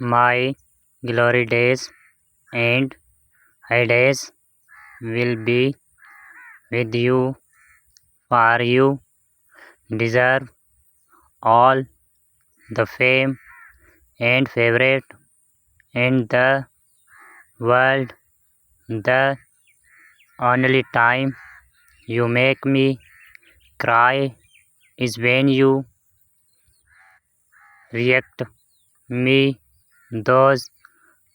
My glory days and high days will be with you, for you deserve all the fame and favorite in the world. The only time you make me cry is when you react me those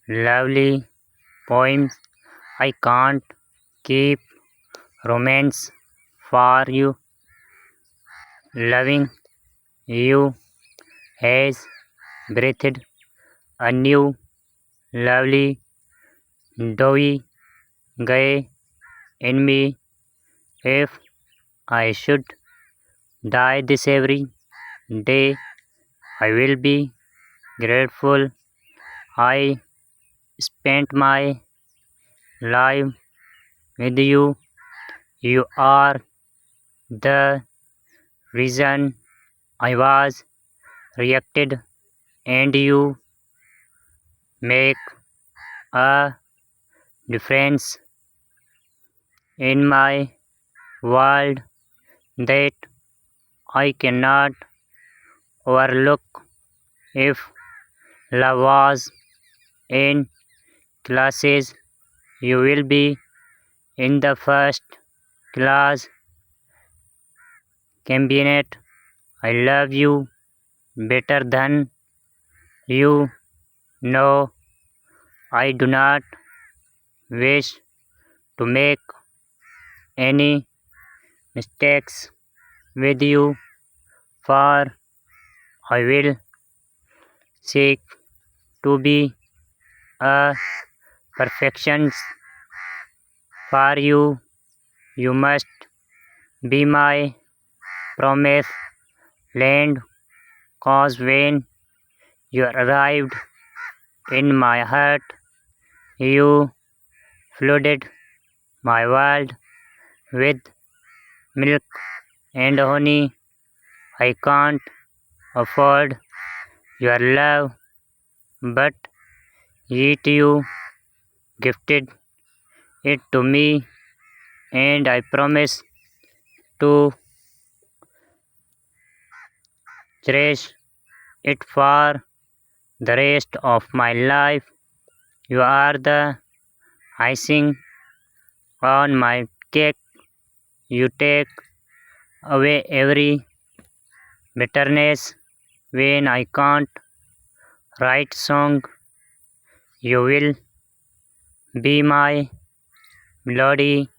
lovely poems. I can't keep romance for you. Loving you has breathed a new lovely doughy gay in me. If I should die this every day, I will be grateful. I spent my life with you. You are the reason I was reacted, and you make a difference in my world that I cannot overlook. If love was in classes, you will be in the first class cabinet. I love you better than you know. I do not wish to make any mistakes with you, for I will seek to be a perfection for you. You must be my promised land, cause when you arrived in my heart, you flooded my world with milk and honey. I can't afford your love, but yet you gifted it to me, and I promise to cherish it for the rest of my life. You are the icing on my cake. You take away every bitterness when I can't write song. You will be my melody,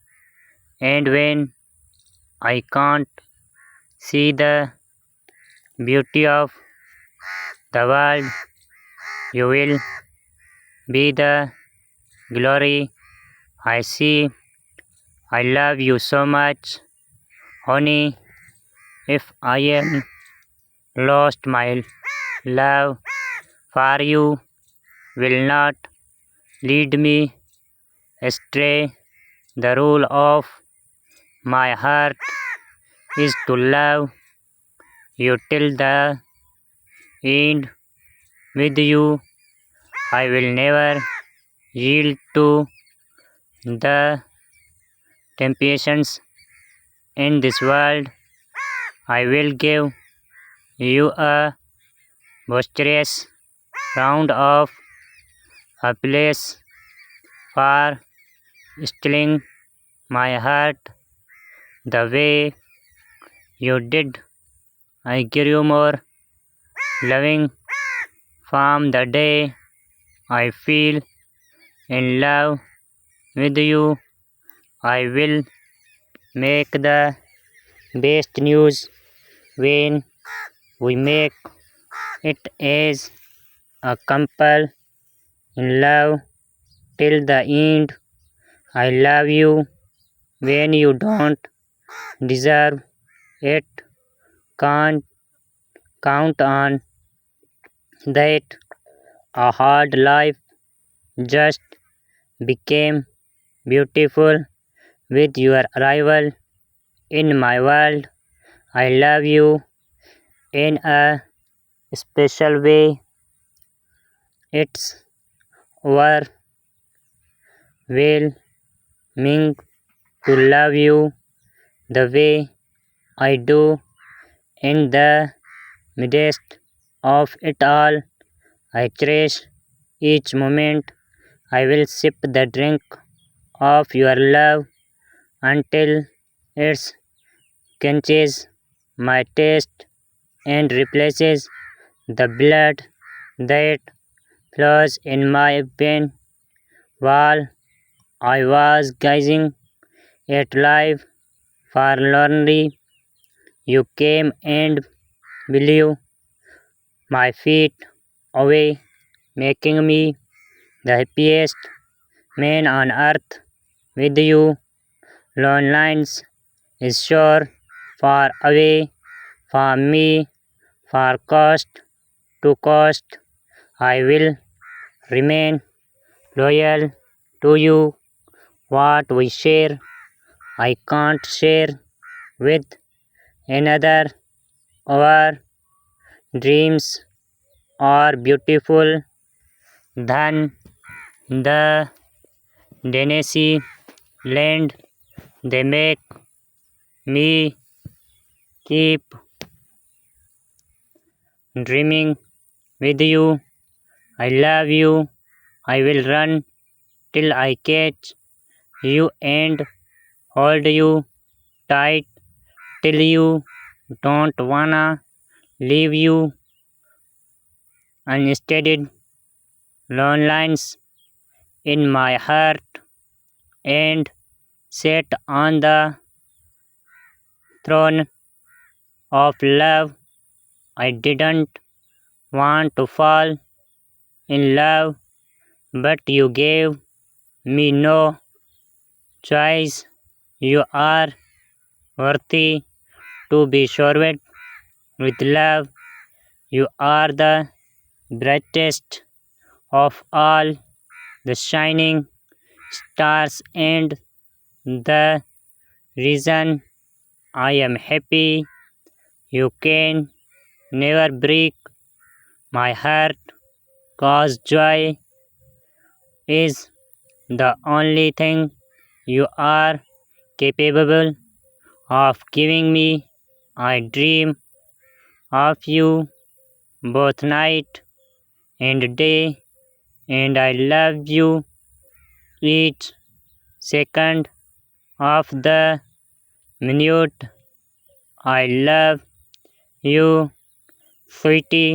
and when I can't see the beauty of the world, you will be the glory I see. I love you so much, honey. If I am lost, my love for you will not lead me astray. The rule of my heart is to love you till the end. With you, I will never yield to the temptations in this world. I will give you a boisterous round of applause for stealing my heart the way you did. I grew more loving from the day I feel in love with you. I will make the best news when we make it as a couple in love till the end. I love you when you don't deserve it. Can't count on that. A hard life just became beautiful with your arrival in my world. I love you in a special way. It's overwhelming to love you the way I do. In the midst of it all, I cherish each moment. I will sip the drink of your love until it quenches my taste and replaces the blood that flows in my vein. While I was gazing at life forlornly, you came and blew my feet away, making me the happiest man on earth. With you, loneliness is sure far away from me. For cost to cost, I will remain loyal to you. What we share, I can't share with another. Our dreams are beautiful than the Tennessee land. They make me keep dreaming with you. I love you. I will run till I catch you and hold you tight till you don't wanna leave you. Unsteadied lines in my heart and set on the throne of love. I didn't want to fall in love, but you gave me no choice. You are worthy to be served with love. You are the brightest of all the shining stars and the reason I am happy. You can never break my heart, 'cause joy is the only thing you are capable of giving me. I dream of you both night and day, and I love you each second of the minute. I love you, sweetie.